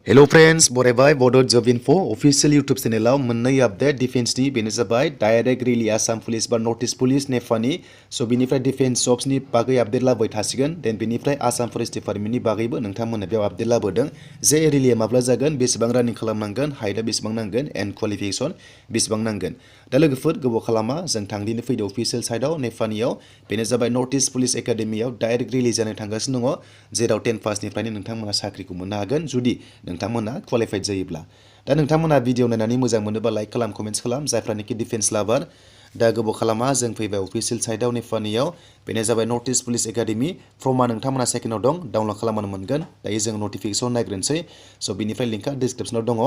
Hello friends, बरायबाय Bodo Job Info official YouTube channel मोननै update डिफेन्सनि बेनो जाबाय डाइरेक्ट रिलि आसाम पुलिस बा नर्थ ईस्ट पुलिस नेफानि सो बिनिफ्राय डिफेन्स जब्सनि बागै आपडेट लाबोबाय थासिगोन देन बिनिफ्राय आसाम फरेस्ट डिपार्टमेन्टनि बागैबो नोंथांमोननो बेयाव आपडेट लाबोदों जे रिलिया माब्ला जागोन बेसेबां रानिं खालामनांगोन हाइटआ बेसेबां नांगोन एन्ड क्वालिफिकेसन बेसेबां नांगोन दा लोगोफोर गोबाव खालामा जों थांदिनो फैदो अफिसियेल साइडआव नेफानियाव बेनो जाबाय नर्थ ईस्ट पुलिस एकाडेमियाव डाइरेक्ट रिलि जानो थांगासिनो दङ जेराव 10 पासनिफ्रायनो नोंथांमोना साख्रिखौ मोननो हागोन जुदि नोंथांमोना क्वालिफाइड जायोब्ला दा नोंथांमोना भिडिअ नायनानै मोजां मोनोबा लाइक खालाम कमेन्ट्स खालाम जायफ्रानोखि डिफेन्स लाभार दा गोबाव खालामा जों फैबाय अफिसियेल साइडआव नेफानियाव बेनो जाबाय नर्थ ईस्ट पुलिस एकाडेमि फर्मा नोंथांमोना सेकेन्डआव दं डाउनलड खालामनो मोनगोन दायो जों नटिफिकेसन नायग्रोनोसै स' बिनिफ्राय लिंकआ डिसक्रिप्सनाव दङ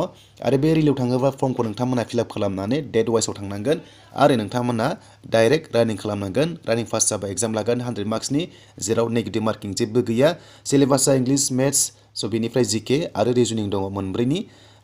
आरो बे रिलियाव थाङोबा फर्मखौ नोंथांमोना फिलआप खालामनानै डेट वाइसआव थांनांगोन आरो नोंथांमोना डाइरेक्ट रानिं खालामनांगोन रानिं पास जाबा एग्जाम लागोन 100 मार्क्सनि जेराव नेगेटिभ मार्किं जेबो गैया सिलेबासा इंलिश मेथ्स स' बिनिफ्राय जिके आरो रिजनिं दङ मोनब्रैनि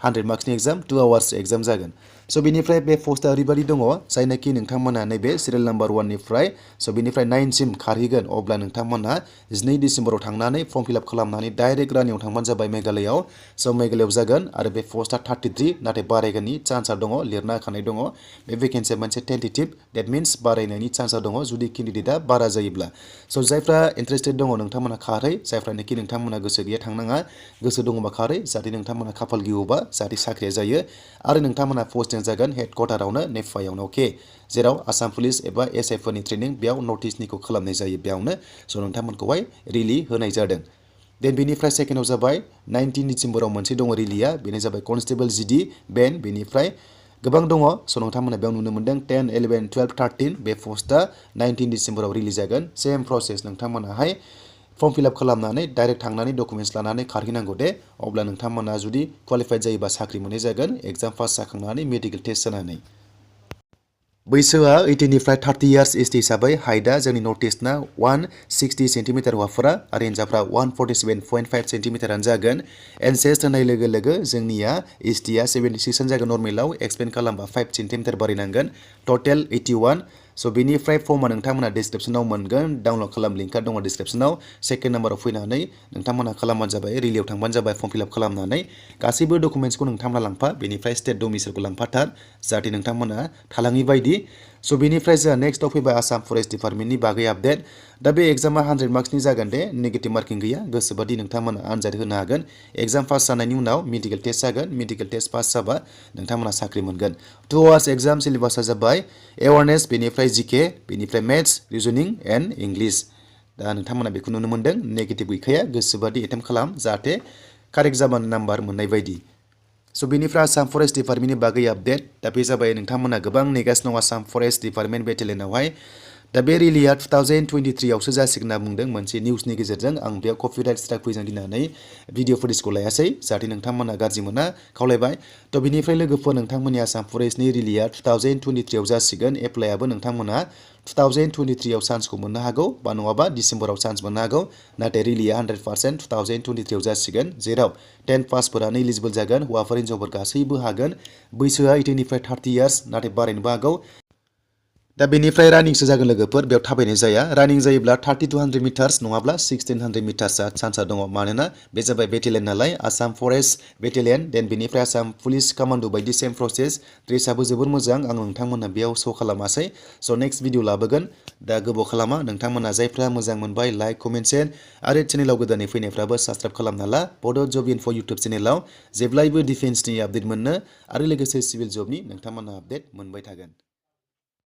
100 मार्क्सनि एग्जाम 2 आवार्स एग्जाम जागोन स' बिनिफ्राय बे पस्टआ ओरैबायदि दङ जायनाखि नोंथांमोना नैबे सिरियेल नाम्बार 1 निफ्राय स' बिनिफ्राय 9 सिम खारहैगोन अब्ला नोंथांमोना 12 डिसेम्बराव थांनानै फर्म फिलआप खालामनानै डाइरेक्ट रानिंआव थांबानो जाबाय मेघालयआव स' मेघालयआव जागोन आरो बे पस्टआ 33 नाथाय बारायगोननि चान्सआ दङ लिरना होखानाय दङ बे भेकेन्सिया मोनसे टेन्टेटिभ डेट मिन्स बारायनायनि चान्सआ दङ जुदि केन्डिडेटआ बारा जायोब्ला स' जायफ्रा इन्टारेस्टेड दङ नोंथांमोना खारै जायफ्रानोखि नोंथांमोना गोसो गैया थांनाङा गोसो दङबा खारै जाहाथे नोंथांमोना खाफाल गियोबा जाहाथे साख्रिया जायो आरो नोंथांमोना पोस्टिं जागोन हेडक्वार्टारावनो नेफायावनो अके जेराव आसाम पुलिस एबा एसआइ फोरनि ट्रेनिं बेयाव नर्थ ईस्टनिखौ खालामनाय जायो बेयावनो स' नोंथांमोनखौहाय रिलि होनाय जादों देन बिनिफ्राय सेकेन्डआव जाबाय 19 डिसेम्बराव मोनसे दङ रिलिया बेनो जाबाय कनस्टेबल जिडि बेन बेनिफ्राय गोबां दङ स' नोंथांमोना बेयाव नुनो मोनदों 10, 11, 12, 13 बे पस्टआ 19 डिसेम्बराव रिलिज जागोन सेम प्रसेस नोंथांमोनाहाय फर्म फिलआप खालामनानै डाइरेक्ट थांनानै डकुमेन्ट्स लानानै खारहैनांगौ दे अब्ला नोंथांमोना जुदि क्वालिफाइड जायोबा साख्रि मोननाय जागोन एग्जाम पास जाखांनानै मेडिकेल टेस्ट जानानै बैसोआ 18 निफ्राय 30 इयार्स एसटि हिसाबै हाइटआ जोंनि नर्थ ईस्टना 160 सेन्टिमिटार हौवाफोरा आरो हिन्जावफ्रा 147.5 सेन्टिमिटारानो जागोन एनसेस्ट होनाय लोगो लोगो जोंनिया एसटिया 76 जागोन नर्मेलाव एक्सपेन्ड खालामबा 5 सेन्टिमिटार बारायनांगोन टटेल 81 स' बिनिफ्राय फर्मा नोंथांमोना डिसक्रिप्सनाव मोनगोन डाउनलड खालाम लिंकआ दङ डिसक्रिप्सनाव सेकेन्ड नाम्बाराव फैनानै नोंथांमोना खालामबानो जाबाय रिलियाव थांबानो जाबाय फर्म फिलआप खालामनानै गासैबो डकुमेन्ट्सखौ नोंथांमोना लांफा बेनिफ्राय स्टेट डमिसाइलखौ लांफाथार जाहाथे नोंथांमोना थालाङि बायदि स' बिनिफ्राय जोंहा नेक्स्टआव फैबाय आसाम फरेस्ट डिपार्टमेन्टनि बागै आपडेट दा बे एग्जामा 100 मार्क्सनि जागोन दे नेगेटिभ मार्किं गैया गोसोबादि नोंथांमोना आनजाद होनो हागोन एग्जाम पास जानायनि उनाव मेडिकेल टेस्ट जागोन मेडिकेल टेस्ट पास जाबा नोंथांमोना साख्रि मोनगोन 2 आवार्स एग्जाम सिलेबासा जाबाय एवारनेस बेनिफ्राय जिके बेनिफ्राय मेथ्स रिजनिं एन्ड इंलिश दा नोंथांमोना बेखौ नुनो मोनदों नेगेटिभ गैखाया गोसोबादि एटेम्प्ट खालाम जाहाथे कारेक्ट जाबानो नाम्बार मोननाय बायदि स' बेनिफ्राय आसाम फरेस्ट डिपार्टमेन्टनि बागै आपडेट दा बे जाबाय नोंथांमोना गोबां नेगासिनो दं आसाम फरेस्ट डिपार्टमेन्ट बेटेलियनावहाय दा बे रिलिया 2023 आवसो जासिगोन होनना बुंदों मोनसे निउसनि गेजेरजों आं बेयाव कपिराइट स्ट्राइक फैजों गिनानै भिडिअ फुटेजखौ लायासै जाहाथे नोंथांमोना गाज्रि मोना खावलायबाय थ' बिनिफ्राय लोगोफोर नोंथांमोननि आसाम फरेस्टनि रिलिया 2023 आव जासिगोन एप्लाइआबो नोंथांमोना 2023 आव चान्सखौ मोननो हागौ बा नङाबा डिसेम्बराव चान्स मोननो हागौ नाथाय रिलिया 100% 2023 आव जासिगोन जेराव 10 पासफोरानो इलिजिबल जागोन हौवाफोर हिन्जावफोर गासैबो हागोन बैसोआ 18 निफ्राय 30 इयार्स नाथाय बारायनोबो हागौ दा बेनिफ्राय रानिंसो जागोन लोगोफोर बेयाव थाबायनाय जाया रानिं जायोब्ला 30 to 100 मिटार्स नङाब्ला 1600 मिटार्सआ चान्सआ दङ मानोना बे जाबाय बेटेलियन नालाय आसाम फरेस्ट बेटेलियन देन बेनिफ्राय आसाम पुलिस कमान्ड' बायदि सेम प्रसेस ड्रेसआबो जोबोर मोजां आं नोंथांमोननो बेयाव श' खालामासै स' नेक्स्ट भिडिअ लाबोगोन दा गोबाव खालामा नोंथांमोना जायफ्रा मोजां मोनबाय लाइक कमेन्ट सेन्ड आरो चेनेलाव गोदानै फैनायफ्राबो साबस्क्राइब खालामना ला बड' जब इनफो इउटुब चेनेलाव जेब्लायबो डिफेन्सनि आपडेट मोननो आरो लोगोसे सिभिल जबनि नोंथांमोना आपडेट मोनबाय थागोन